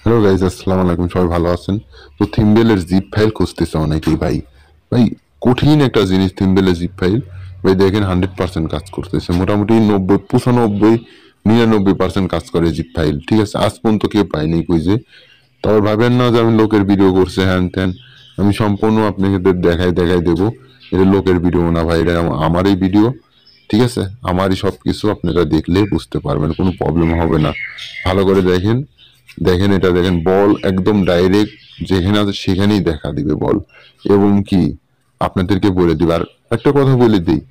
Hello guys, আসসালামু আলাইকুম। সবাই ভালো আছেন? তো থিম্বেলের জিপ ফাইল খুঁজতেছে অনেকেই ভাই। ভাই কঠিন একটা জিনিস থিম্বেলের জিপ ফাইল। ভাই দেখেন 100% কাজ করতেছে, মোটামুটি 90, 95, 99% কাজ করে জিপ ফাইল। ঠিক আছে, আজ পর্যন্ত কেউ পায়নি খুঁজে। তবে ভাবেন না যে আমি লোকের ভিডিও করছে হ্যান ত্যান। আমি সম্পূর্ণ আপনাদের দেখাই দেবো। এটা লোকের ভিডিও না ভাই, এটা আমারই ভিডিও। ঠিক আছে, আমারই সবকিছু আপনারা দেখলে বুঝতে পারবেন, কোনো প্রবলেম হবে না। ভালো করে দেখেন। দেখেন এটা দেখেন, বল একদম ডাইরেক্ট যেখানে আছে সেখানেই দেখা দিবে বল। এবং কি আপনাদেরকে বলে দিবে। আর একটা কথা বলে দিই,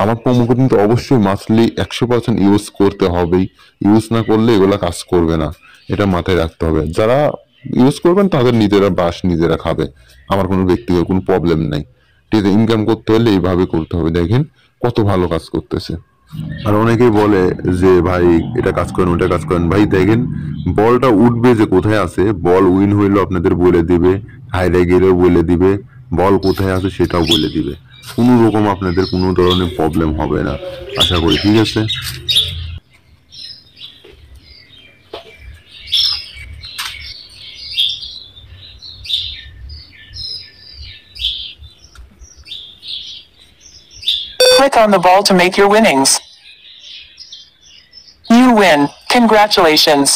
আমার প্রোমো কোড কিন্তু অবশ্যই মাসলি 100% ইউজ করতে হবেই। ইউজ না করলে এগুলা কাজ করবে না, এটা মাথায় রাখতে হবে। যারা ইউজ করবেন তাদের নিজেরা বাস নিজেরা খাবে, আমার কোনো ব্যক্তিগত কোনো প্রবলেম নাই। ঠিক আছে, ইনকাম করতে হলে এইভাবে করতে হবে। দেখেন কত ভালো কাজ করতেছে। আর অনেকেই বলে যে ভাই এটা কাজ করেন ওটা কাজ করেন, ভাই দেখেন বলটা উঠবে যে কোথায় আছে, বল উইন হইলেও আপনাদের বলে দিবে, হাইরে গেলেও বলে দিবে, বল কোথায় আছে সেটাও বলে দিবে। কোনো রকম আপনাদের কোনো ধরনের প্রবলেম হবে না আশা করি। ঠিক আছে, Click on the ball to make your winnings. You win. Congratulations.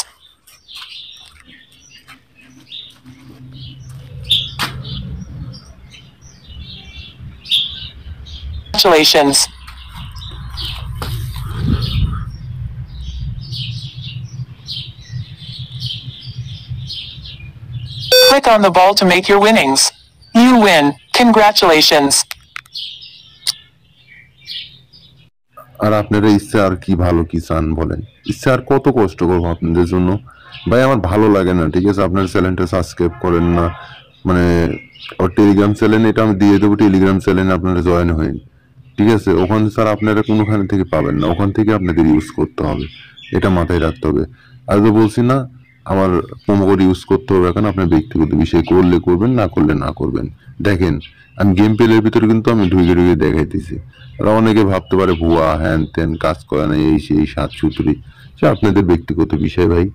Congratulations. Click on the ball to make your winnings. You win. Congratulations. আর আপনারা ইচ্ছা আর কি ভালো কি চান বলেন? ইচ্ছা আর কত কষ্ট করবো আপনাদের জন্য? ভাই আমার ভালো লাগে না। ঠিক আছে, আপনার চ্যানেলটা সাবস্ক্রাইব করেন না, মানে ওর টেলিগ্রাম চ্যানেল এটা আমি দিয়ে দেবো, টেলিগ্রাম চ্যানেলে আপনারা জয়েন হন। ঠিক আছে, ওখানে স্যার আপনারা কোনোখানে থেকে পাবেন না, ওখান থেকে আপনাদের ইউজ করতে হবে, এটা মাথায় রাখতে হবে। আর তো বলছি না আমার প্রোমো কোড ইউজ করতে হবে, এখন আপনার ব্যক্তিগত বিষয়, করলে করবেন না করলে না করবেন। দেখেন আমি গেম প্লের ভিতরে কিন্তু আমি ঢুকে দেখাইতেছি। আর অনেকে ভাবতে পারে ভুয়া হ্যান ত্যান কাজ করে না এই সেই সাত সূত্রি, সে আপনাদের ব্যক্তিগত বিষয় ভাই।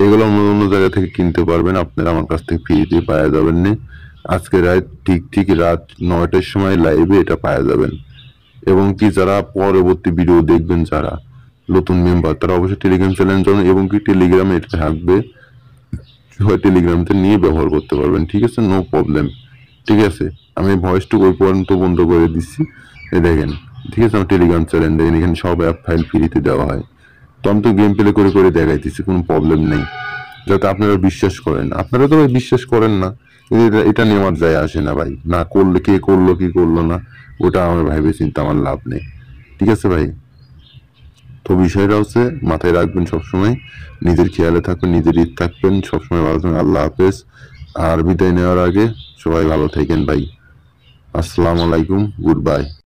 এগুলো অন্য অন্য জায়গা থেকে কিনতে পারবেন, আপনারা আমার কাছ থেকে ফ্রিতে পাওয়া যাবেন না। আজকে রাত ঠিক রাত 9টার সময় লাইভে এটা পাওয়া যাবেন। এবং কি যারা পরবর্তী ভিডিও দেখবেন, যারা নতুন মেম্বার তারা অবশ্যই টেলিগ্রাম চ্যানেল জয়েন, এবং কি টেলিগ্রামে এটা থাকবে, টেলিগ্রামটা নিয়ে ব্যবহার করতে পারবেন। ঠিক আছে, নো প্রবলেম। ঠিক আছে, আমি ভয়েসটুকু ওই পর্যন্ত বন্ধ করে দিচ্ছি। দেখেন, ঠিক আছে, আমার টেলিগ্রাম চ্যানেল দেখেন, এখানে সব অ্যাপ ফাইল ফ্রিতে দেওয়া হয়। তো আমি তো গেম প্লে করে দেখাইতেছি, কোনো প্রবলেম নেই, যাতে আপনারা বিশ্বাস করেন। আপনারা তো ভাই বিশ্বাস করেন না, এটা নিয়ে আমার যায় আসে না ভাই। না করলে কে করলো কি করলো না ওটা আমার ভাইবে চিন্তা আমার লাভ নেই। ঠিক আছে ভাই, তো বিষয়টা হচ্ছে মাথায় রাখবেন সবসময়, নিজের খেয়ালে থাকবেন, নিজের ঈদ থাকবেন, সবসময় ভালো থাকবেন। আল্লাহ হাফেজ। আর বিদায় নেওয়ার আগে সবাই ভালো থাকেন ভাই। আসসালামু আলাইকুম, গুড বাই।